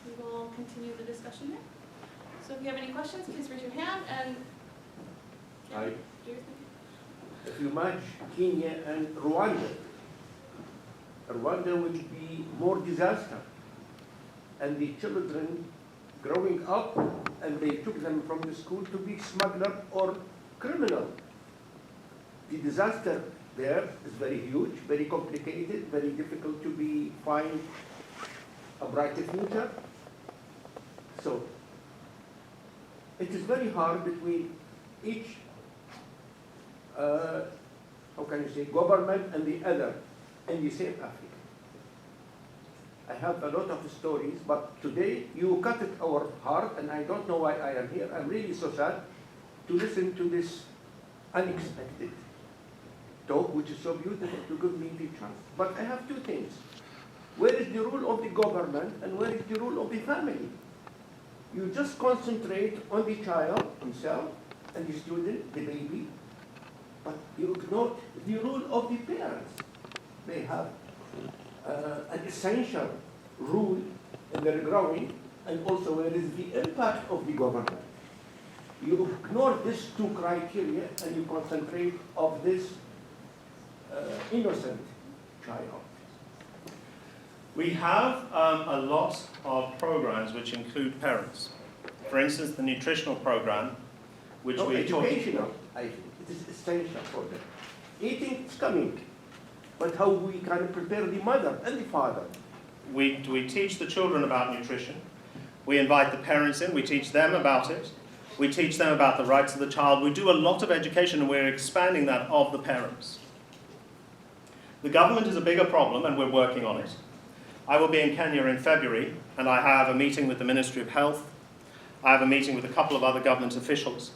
we will continue the discussion there. So if you have any questions, please raise your hand. And Hi. If you match Kenya and Rwanda, Rwanda will be more disaster. And the children growing up, and they took them from the school to be smuggler or criminal. The disaster there is very huge, very complicated, very difficult to find a brighter future. So it is very hard between each how can you say, government and the other in the same Africa. I have a lot of stories, but today you cut it our heart, and I don't know why I am here. I'm really so sad to listen to this unexpected talk, which is so beautiful to give me the chance. But I have two things. Where is the rule of the government, and where is the rule of the family? You just concentrate on the child himself and the student, the baby, but you ignore the role of the parents. They have an essential role in their growing, and also where is the impact of the government. You ignore these two criteria and you concentrate on this innocent child. We have a lot of programs which include parents. For instance, the nutritional program, which we educational, I think. It is essential for them. Eating is coming, but how we can prepare the mother and the father. We teach the children about nutrition. We invite the parents in. We teach them about it. We teach them about the rights of the child. We do a lot of education, and we're expanding that of the parents. The government is a bigger problem, and we're working on it. I will be in Kenya in February, and I have a meeting with the Ministry of Health. I have a meeting with a couple of other government officials.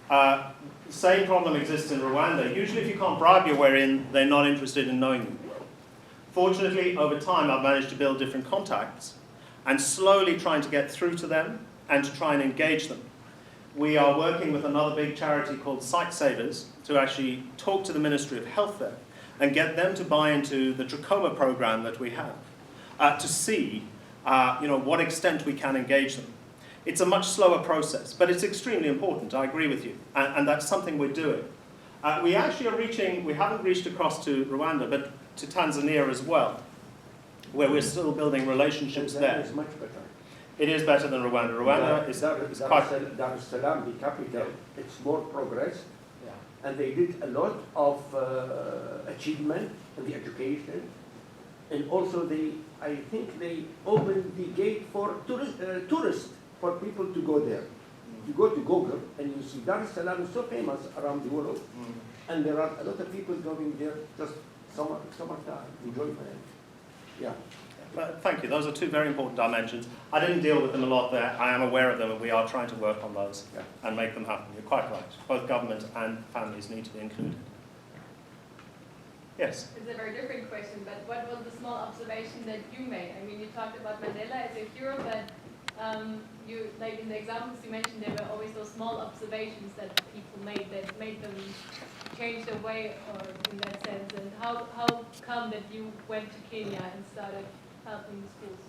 The same problem exists in Rwanda. Usually if you can't bribe your way in, they're not interested in knowing you. Fortunately, over time, I've managed to build different contacts and slowly trying to get through to them and to try and engage them. We are working with another big charity called Sight Savers to actually talk to the Ministry of Health there and get them to buy into the trachoma program that we have to see what extent we can engage them. It's a much slower process, but it's extremely important, I agree with you, and that's something we're doing. We actually we haven't reached across to Rwanda, but to Tanzania as well, where we're still building relationships there. It's much better. It is better than Rwanda. Rwanda is quite... Dar es Salaam, the capital, it's more progress, Yeah. and they did a lot of achievement in the education, and also I think they opened the gate for tourists, for people to go there. You go to Google and you see Dar es Salaam is so famous around the world, and there are a lot of people going there just summertime, enjoyment. Yeah. Thank you. Those are two very important dimensions. I didn't deal with them a lot there. I am aware of them, and we are trying to work on those and make them happen. You're quite right. Both government and families need to be included. Yes? It's a very different question, but what was the small observation that you made? I mean, you talked about Mandela as a hero, but you, like in the examples you mentioned, there were always those small observations that people made that made them change their way, or in that sense. And how come that you went to Kenya and started helping the schools?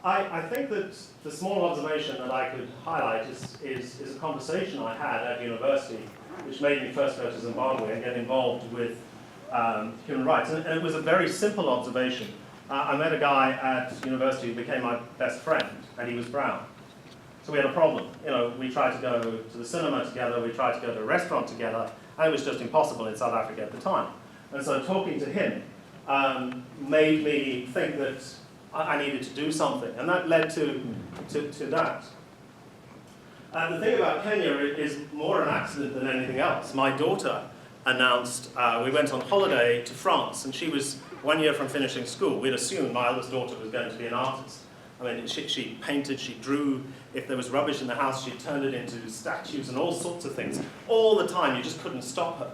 I think that the small observation that I could highlight is a conversation I had at university, which made me first go to Zimbabwe and get involved with human rights. And it was a very simple observation. I met a guy at university who became my best friend, and he was brown. So we had a problem. We tried to go to the cinema together, we tried to go to a restaurant together, and it was just impossible in South Africa at the time. And so talking to him made me think that I needed to do something, and that led to that. The thing about Kenya is more an accident than anything else. My daughter announced, we went on holiday to France, and she was 1 year from finishing school. We'd assumed my eldest daughter was going to be an artist. I mean, she painted, she drew. If there was rubbish in the house, she turned it into statues and all sorts of things. All the time, you just couldn't stop her.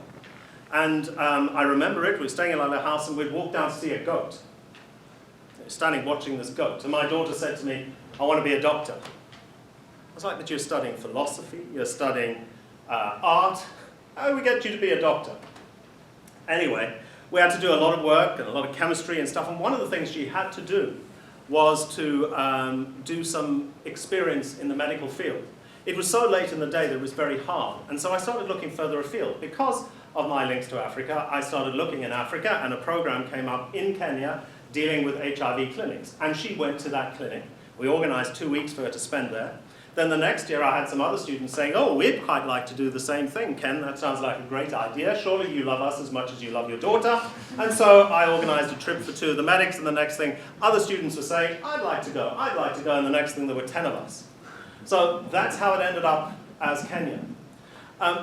And I remember it, we were staying in our house, and we'd walk down to see a goat. Standing watching this goat. And my daughter said to me, I want to be a doctor. I was like, but you're studying philosophy, you're studying art. How do we get you to be a doctor? Anyway, we had to do a lot of work and a lot of chemistry and stuff, and one of the things she had to do was to do some experience in the medical field. It was so late in the day that it was very hard, and so I started looking further afield. Because of my links to Africa, I started looking in Africa, and a program came up in Kenya dealing with HIV clinics, and she went to that clinic. We organized 2 weeks for her to spend there. Then the next year I had some other students saying, oh, we'd quite like to do the same thing, Ken, that sounds like a great idea. Surely you love us as much as you love your daughter. And so I organized a trip for 2 of the medics, and the next thing, other students were saying, I'd like to go, and the next thing there were 10 of us. So that's how it ended up as Kenya.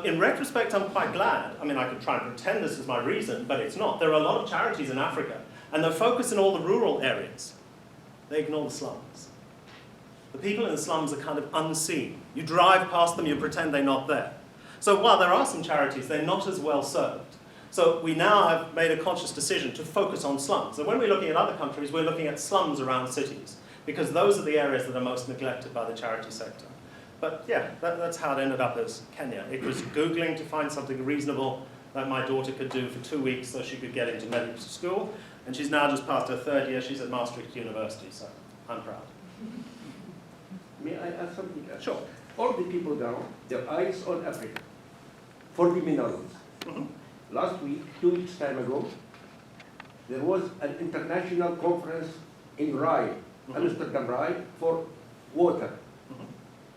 In retrospect, I'm quite glad. I mean, I could try and pretend this is my reason, but it's not. There are a lot of charities in Africa, and they're focused in all the rural areas. They ignore the slums. The people in the slums are kind of unseen. You drive past them, you pretend they're not there. So while there are some charities, they're not as well served. So we now have made a conscious decision to focus on slums. So when we're looking at other countries, we're looking at slums around cities, because those are the areas that are most neglected by the charity sector. But yeah, that's how it ended up as Kenya. It was Googling to find something reasonable that my daughter could do for 2 weeks so she could get into medical school. And she's now just passed her 3rd year. She's at Maastricht University, so I'm proud. May I add something else? Sure. All the people down, their eyes on Africa for the minerals. Last week, 2 weeks time ago, there was an international conference in Rai, Amsterdam Rai, for water.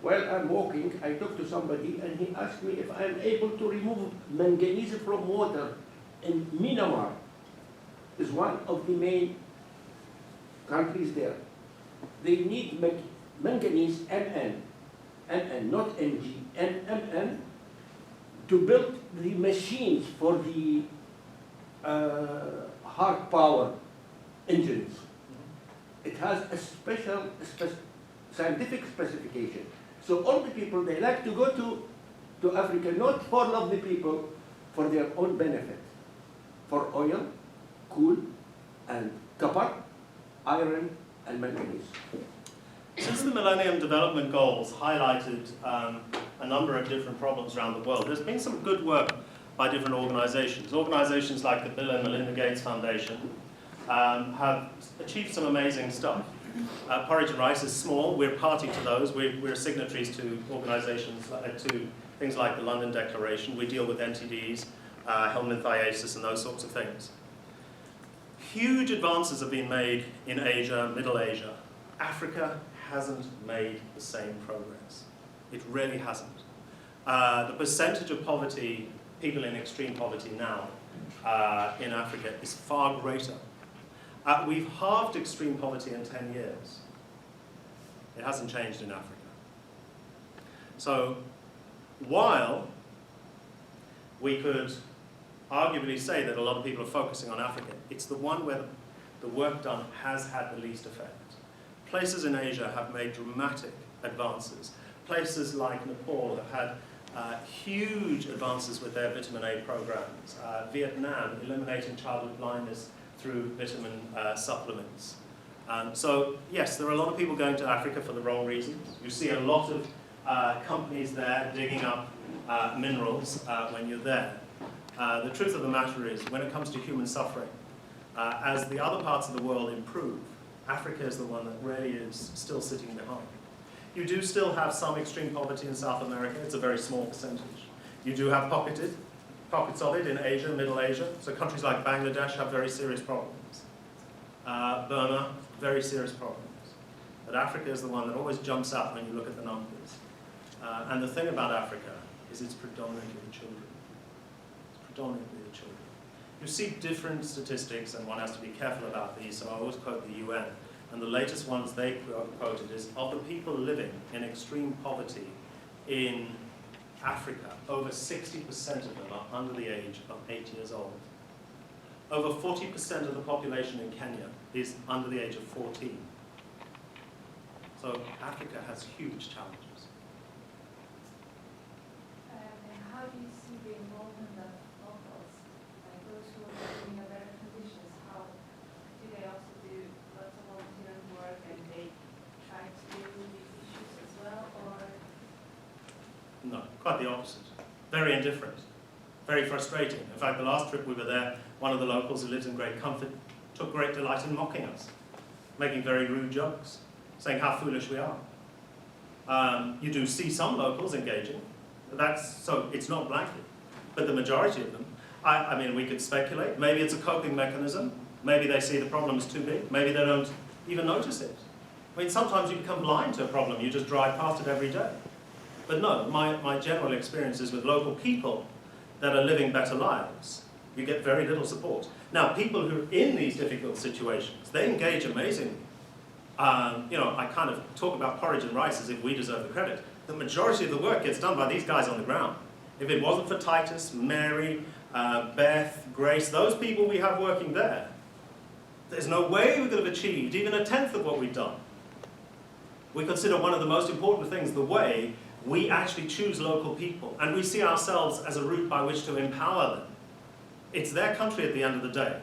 While I'm walking, I talked to somebody and he asked me if I'm able to remove manganese from water in Myanmar. Is one of the main countries there. They need manganese Mn, not Mg, Mn, to build the machines for the hard power engines. It has a special scientific specification. So all the people, they like to go to Africa, not for lovely people, for their own benefit. For oil, coal, and copper, iron, and manganese. Since the Millennium Development Goals highlighted a number of different problems around the world, there's been some good work by different organizations. Organizations like the Bill and Melinda Gates Foundation have achieved some amazing stuff. Porridge Rice is small. We're party to those. We're signatories to organizations, to things like the London Declaration. We deal with NTDs, helminthiasis, and those sorts of things. Huge advances have been made in Asia, Middle Asia. Africa hasn't made the same progress. It really hasn't. The percentage of poverty, people in extreme poverty now in Africa is far greater. We've halved extreme poverty in 10 years. It hasn't changed in Africa. So while we could arguably say that a lot of people are focusing on Africa, it's the one where the work done has had the least effect. Places in Asia have made dramatic advances. Places like Nepal have had huge advances with their vitamin A programs. Vietnam eliminating childhood blindness through vitamin supplements. So yes, there are a lot of people going to Africa for the wrong reasons. You see a lot of companies there digging up minerals when you're there. The truth of the matter is, when it comes to human suffering, as the other parts of the world improve, Africa is the one that really is still sitting behind. You do still have some extreme poverty in South America. It's a very small percentage. You do have pockets of it in Asia, Middle Asia. So countries like Bangladesh have very serious problems. Burma, very serious problems. But Africa is the one that always jumps out when you look at the numbers. And the thing about Africa is it's predominantly the children. It's predominantly the children. You see different statistics, and one has to be careful about these, so I always quote the UN. And the latest ones they quoted is, of the people living in extreme poverty in Africa, over 60% of them are under the age of 8 years old. Over 40% of the population in Kenya is under the age of 14. So Africa has huge challenges. And how do you see the involvement of locals, like those who are living in better conditions? How do they also do lots of volunteering work and they try to deal with these issues as well, or? No, quite the opposite. Very indifferent, very frustrating. In fact, the last trip we were there, one of the locals who lives in great comfort took great delight in mocking us, making very rude jokes, saying how foolish we are. You do see some locals engaging, so it's not blanket, but the majority of them, I mean, we could speculate. Maybe it's a coping mechanism. Maybe they see the problem as too big. Maybe they don't even notice it. I mean, sometimes you become blind to a problem. You just drive past it every day. But no, my general experience is with local people that are living better lives, you get very little support. Now, people who are in these difficult situations, they engage amazingly. You know, I kind of talk about Porridge and Rice as if we deserve the credit. The majority of the work gets done by these guys on the ground. If it wasn't for Titus, Mary, Beth, Grace, those people we have working there, there's no way we could have achieved even a tenth of what we've done. We consider one of the most important things the way we actually choose local people, and we see ourselves as a route by which to empower them. It's their country at the end of the day.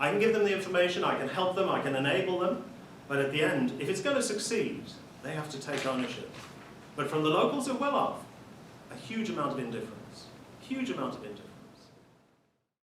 I can give them the information, I can help them, I can enable them, but at the end, if it's going to succeed, they have to take ownership. But from the locals who are well off, a huge amount of indifference. Huge amount of indifference.